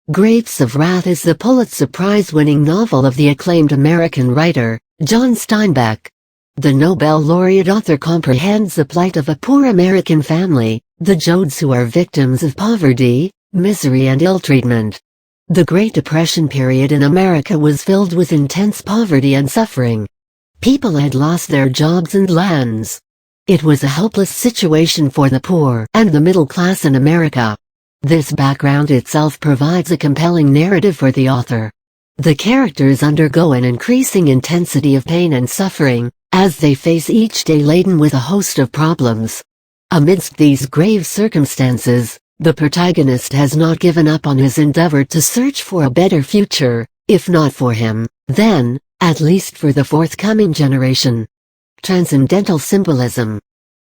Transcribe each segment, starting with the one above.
Grapes of Wrath is the Pulitzer Prize-winning novel of the acclaimed American writer, John Steinbeck. The Nobel laureate author comprehends the plight of a poor American family, the Joads, who are victims of poverty, misery and ill-treatment. The Great Depression period in America was filled with intense poverty and suffering. People had lost their jobs and lands. It was a hopeless situation for the poor and the middle class in America. This background itself provides a compelling narrative for the author. The characters undergo an increasing intensity of pain and suffering, as they face each day laden with a host of problems. Amidst these grave circumstances, the protagonist has not given up on his endeavor to search for a better future, if not for him, then, at least for the forthcoming generation. Transcendental Symbolism.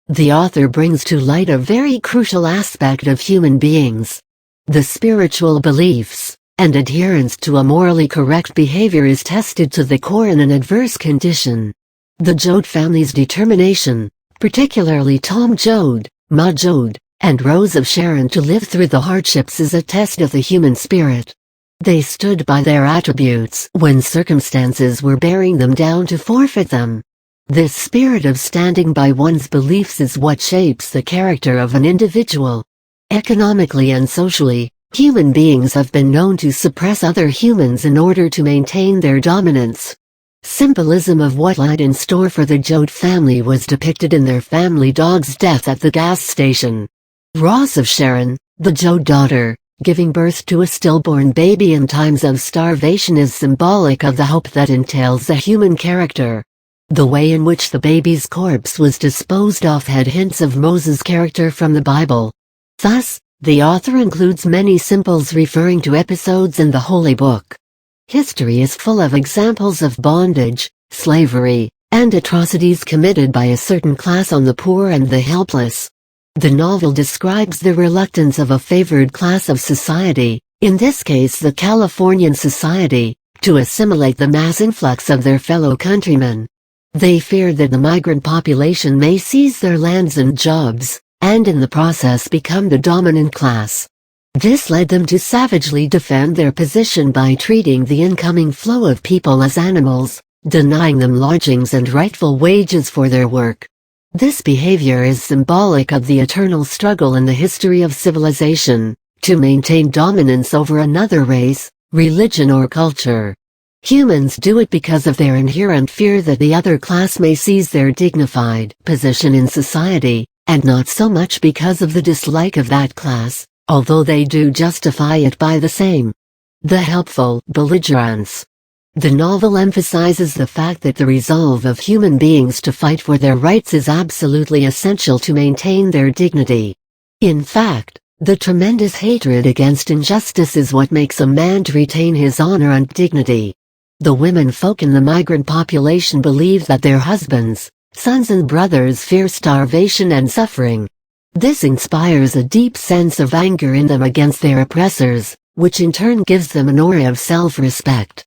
The author brings to light a very crucial aspect of human beings. The spiritual beliefs and adherence to a morally correct behavior is tested to the core in an adverse condition. The Joad family's determination, particularly Tom Joad, Ma Joad, and Rose of Sharon, to live through the hardships is a test of the human spirit. They stood by their attributes when circumstances were bearing them down to forfeit them. This spirit of standing by one's beliefs is what shapes the character of an individual. Economically and socially, human beings have been known to suppress other humans in order to maintain their dominance. Symbolism of what lied in store for the Joad family was depicted in their family dog's death at the gas station. Rose of Sharon, the Joad daughter, giving birth to a stillborn baby in times of starvation, is symbolic of the hope that entails the human character. The way in which the baby's corpse was disposed of had hints of Moses' character from the Bible. Thus, the author includes many symbols referring to episodes in the Holy Book. History is full of examples of bondage, slavery, and atrocities committed by a certain class on the poor and the helpless. The novel describes the reluctance of a favored class of society, in this case the Californian society, to assimilate the mass influx of their fellow countrymen. They feared that the migrant population may seize their lands and jobs, and in the process become the dominant class. This led them to savagely defend their position by treating the incoming flow of people as animals, denying them lodgings and rightful wages for their work. This behavior is symbolic of the eternal struggle in the history of civilization, to maintain dominance over another race, religion or culture. Humans do it because of their inherent fear that the other class may seize their dignified position in society, and not so much because of the dislike of that class, although they do justify it by the same. The helpful belligerence. The novel emphasizes the fact that the resolve of human beings to fight for their rights is absolutely essential to maintain their dignity. In fact, the tremendous hatred against injustice is what makes a man to retain his honor and dignity. The women folk in the migrant population believe that their husbands, sons and brothers fear starvation and suffering. This inspires a deep sense of anger in them against their oppressors, which in turn gives them an aura of self-respect.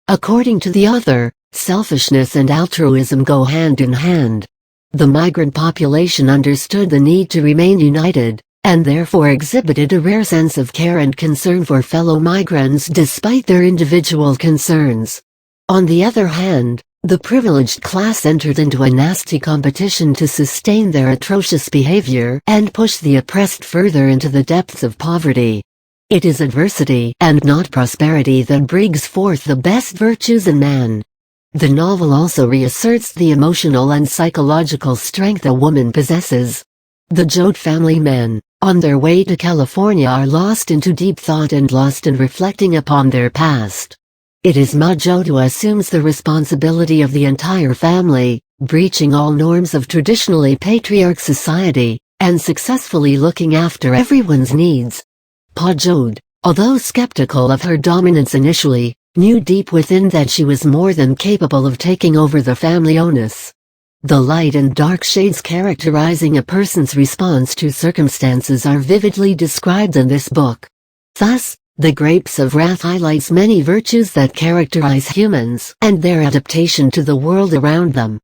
According to the author, selfishness and altruism go hand in hand. The migrant population understood the need to remain united, and therefore exhibited a rare sense of care and concern for fellow migrants despite their individual concerns. On the other hand, the privileged class entered into a nasty competition to sustain their atrocious behavior and push the oppressed further into the depths of poverty. It is adversity and not prosperity that brings forth the best virtues in man. The novel also reasserts the emotional and psychological strength a woman possesses. The Joad family men, on their way to California, are lost into deep thought and lost in reflecting upon their past. It is Ma Joad who assumes the responsibility of the entire family, breaching all norms of traditionally patriarch society, and successfully looking after everyone's needs. Pa Joad, although skeptical of her dominance initially, knew deep within that she was more than capable of taking over the family onus. The light and dark shades characterizing a person's response to circumstances are vividly described in this book. Thus, The Grapes of Wrath highlights many virtues that characterize humans and their adaptation to the world around them.